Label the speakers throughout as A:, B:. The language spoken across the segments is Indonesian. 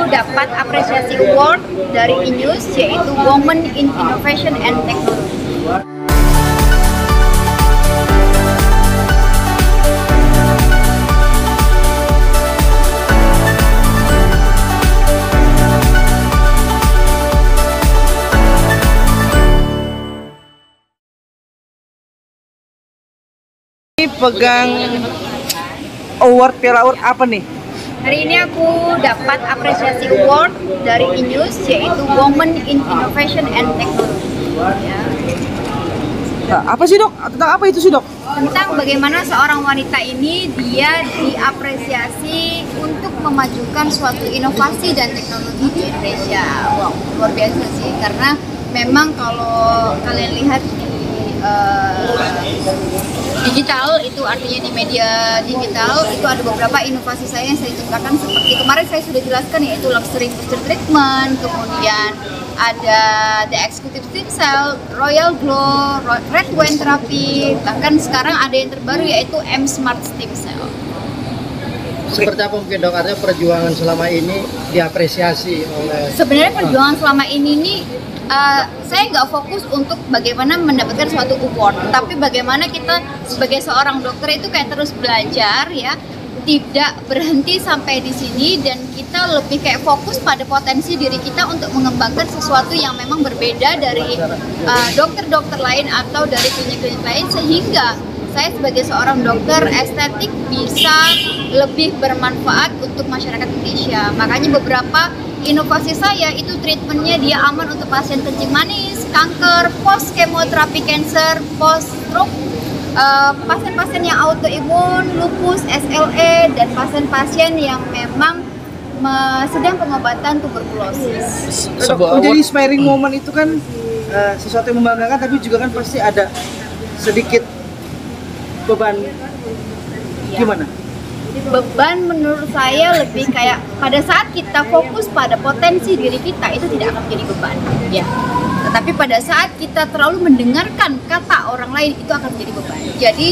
A: dapat apresiasi award dari INEWS, yaitu Women in Innovation and Technology.
B: Pegang award, piala award apa nih?
A: Hari ini aku dapat apresiasi award dari INEWS, yaitu Women in Innovation and Technology. Ya.
B: Nah, apa sih dok? Tentang apa itu sih dok?
A: Tentang bagaimana seorang wanita ini dia diapresiasi untuk memajukan suatu inovasi dan teknologi di Indonesia. Wow, luar biasa sih, karena memang kalau kalian lihat di digital, itu artinya di media digital, itu ada beberapa inovasi saya yang saya ciptakan, seperti kemarin saya sudah jelaskan, yaitu luxury booster treatment, kemudian ada the executive stem cell, royal glow, red wine therapy, bahkan sekarang ada yang terbaru yaitu M Smart stem cell.
C: Seperti apa mungkin dok, artinya perjuangan selama ini diapresiasi oleh...
A: Sebenarnya perjuangan selama ini nih, saya nggak fokus untuk bagaimana mendapatkan suatu award, tapi bagaimana kita sebagai seorang dokter itu kayak terus belajar ya, tidak berhenti sampai di sini, dan kita lebih kayak fokus pada potensi diri kita untuk mengembangkan sesuatu yang memang berbeda dari dokter-dokter lain atau dari klinik-klinik lain, sehingga saya sebagai seorang dokter estetik bisa lebih bermanfaat untuk masyarakat Indonesia. Makanya beberapa inovasi saya itu treatmentnya dia aman untuk pasien kencing manis, kanker, post kemoterapi cancer, post stroke, pasien-pasien yang autoimun, lupus, SLE, dan pasien-pasien yang memang sedang pengobatan tuberkulosis.
B: Jadi inspiring moment itu kan sesuatu yang membanggakan, tapi juga kan pasti ada sedikit beban. Gimana?
A: Beban menurut saya lebih kayak pada saat kita fokus pada potensi diri kita, itu tidak akan menjadi beban ya. Tetapi pada saat kita terlalu mendengarkan kata orang lain, itu akan menjadi beban. Jadi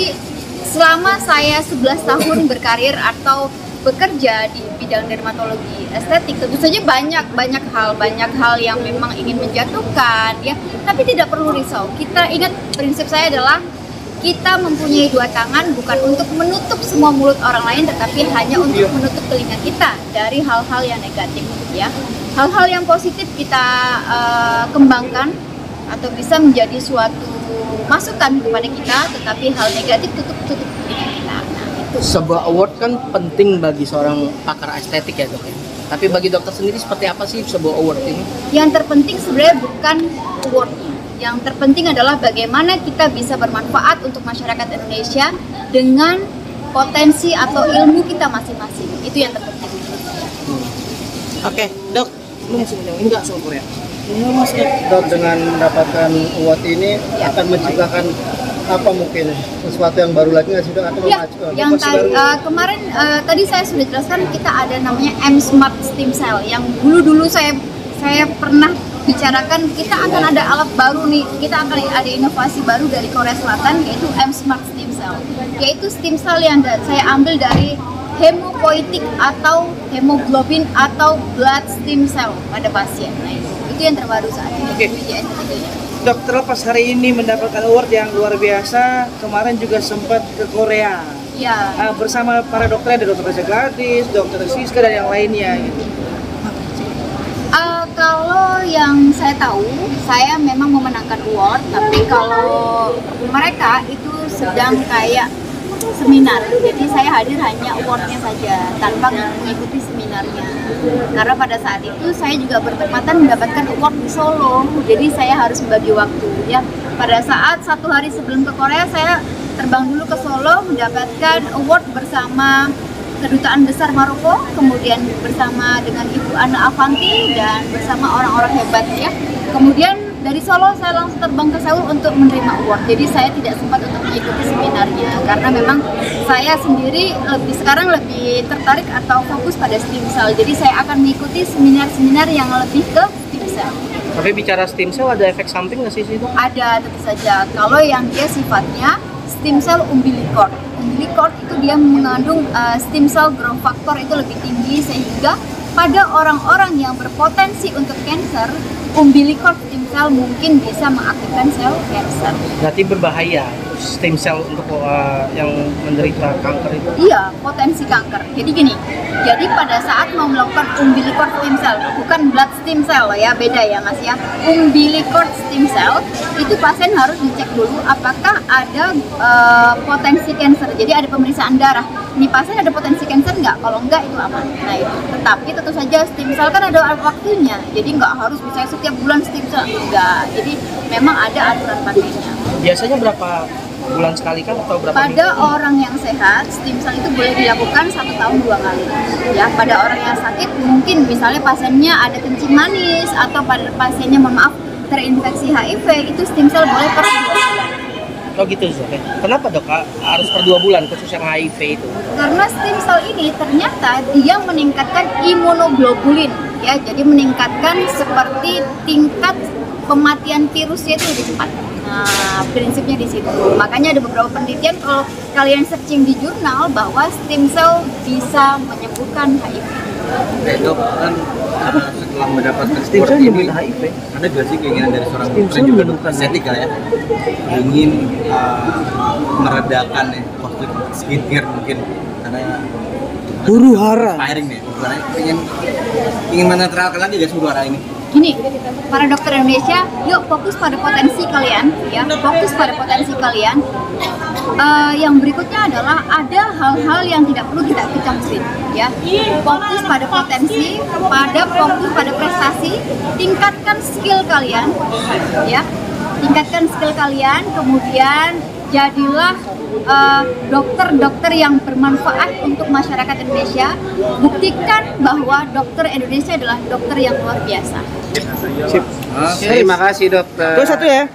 A: selama saya 11 tahun berkarir atau bekerja di bidang dermatologi estetik, tentu saja banyak hal yang memang ingin menjatuhkan ya, tapi tidak perlu risau. Kita ingat, prinsip saya adalah kita mempunyai dua tangan bukan untuk menutup semua mulut orang lain, tetapi hanya untuk menutup telinga kita dari hal-hal yang negatif ya. Hal-hal yang positif kita kembangkan atau bisa menjadi suatu masukan kepada kita, tetapi hal negatif tutup telinga kita. Nah, itu.
D: Sebuah award kan penting bagi seorang pakar estetik ya dok ya. Tapi bagi dokter sendiri seperti apa sih sebuah award ini?
A: Yang terpenting sebenarnya bukan awardnya. Yang terpenting adalah bagaimana kita bisa bermanfaat untuk masyarakat Indonesia dengan potensi atau ilmu kita masing-masing. Itu yang terpenting.
D: Oke, dok, enggak syukur ya.
C: Dok, dengan mendapatkan award ini akan menciptakan apa mungkin sesuatu yang baru lagi nggak sih dok? Atau
A: Ya, yang kemarin tadi saya sudah jelaskan, kita ada namanya M Smart Stem Cell yang dulu saya pernah bicarakan. Kita akan ada alat baru nih, kita akan ada inovasi baru dari Korea Selatan, yaitu M Smart Stem Cell, yaitu stem cell yang saya ambil dari hemopoietik atau hemoglobin atau blood stem cell pada pasien. Nah, itu yang terbaru saat ini.
B: Oke. Dok, terlepas hari ini mendapatkan award yang luar biasa, kemarin juga sempat ke Korea
A: Ya.
B: bersama para dokter, ada dokter Reza Gladys, dokter Siska, dan yang lainnya gitu.
A: Kalau yang saya tahu, saya memang memenangkan award, tapi kalau mereka itu sedang kayak seminar, jadi saya hadir hanya awardnya saja tanpa mengikuti seminarnya. Karena pada saat itu saya juga bertepatan mendapatkan award di Solo, jadi saya harus membagi waktu ya. Pada saat 1 hari sebelum ke Korea, saya terbang dulu ke Solo mendapatkan award bersama Kedutaan Besar Maroko, kemudian bersama dengan Ibu Ana Avanti dan bersama orang-orang hebat ya. Kemudian dari Solo saya langsung terbang ke Seoul untuk menerima award. Jadi saya tidak sempat untuk mengikuti seminarnya karena memang saya sendiri sekarang lebih tertarik atau fokus pada stem cell. Jadi saya akan mengikuti seminar-seminar yang lebih ke stem cell.
D: Tapi bicara stem cell ada efek samping nggak sih itu?
A: Ada, tentu saja. Kalau yang dia sifatnya stem cell umbilical. Umbilical itu dia mengandung stem cell growth factor itu lebih tinggi, sehingga pada orang-orang yang berpotensi untuk cancer, umbilical stem cell mungkin bisa mengaktifkan sel cancer.
D: Berarti berbahaya stem cell untuk yang menderita kanker itu.
A: Iya, potensi kanker. Jadi gini, jadi pada saat mau melakukan umbilical stem cell, bukan blood stem cell ya, beda ya Mas ya. Umbilical stem cell itu pasien harus dicek dulu apakah ada potensi kanker. Jadi ada pemeriksaan darah. Ini pasien ada potensi kanker nggak? Kalau enggak itu aman. Nah itu. Tetapi tentu saja stem cell kan ada waktunya. Jadi nggak harus bisa setiap bulan stem cell. Enggak. Jadi memang ada aturan pakainya.
D: Biasanya berapa bulan sekali kan atau berapa
A: Pada orang yang sehat, stem cell itu boleh dilakukan 1 tahun 2 kali. Ya, pada orang yang sakit mungkin misalnya pasiennya ada kencing manis atau pada pasiennya mohon maaf terinfeksi HIV, itu stem cell boleh per 2 bulan.
D: Oh gitu dok ya. Kenapa dok harus per 2 bulan khusus yang HIV itu?
A: Karena stem cell ini ternyata dia meningkatkan imunoglobulin ya, jadi meningkatkan seperti tingkat pematian virusnya itu lebih cepat. Nah, prinsipnya di situ. Makanya ada beberapa penelitian kalau kalian searching di jurnal bahwa stem cell bisa menyembuhkan HIV.
E: Dok, kan setelah mendapatkan
B: Stem
E: sport
B: cell
E: ini,
B: menyembuhkan HIV.
E: ada gak sih keinginan dari seorang
B: Stem
E: dokter
B: cell
E: juga
B: menyembuhkan
E: dokter estetika ya, ingin meredakan ya konflik skincare mungkin karena
B: Huru hara.
E: firing nih, bukannya ingin menetralkan lagi guys huru hara ini.
A: Gini, para dokter Indonesia, yuk fokus pada potensi kalian, ya, fokus pada potensi kalian. Yang berikutnya adalah ada hal-hal yang tidak perlu kita campurin, ya. Fokus pada potensi, fokus pada prestasi, tingkatkan skill kalian, ya. Tingkatkan skill kalian, kemudian jadilah dokter-dokter yang bermanfaat untuk masyarakat Indonesia. Buktikan bahwa dokter Indonesia adalah dokter yang luar biasa.
B: Sip.
C: Terima kasih dokter.
B: Itu satu ya.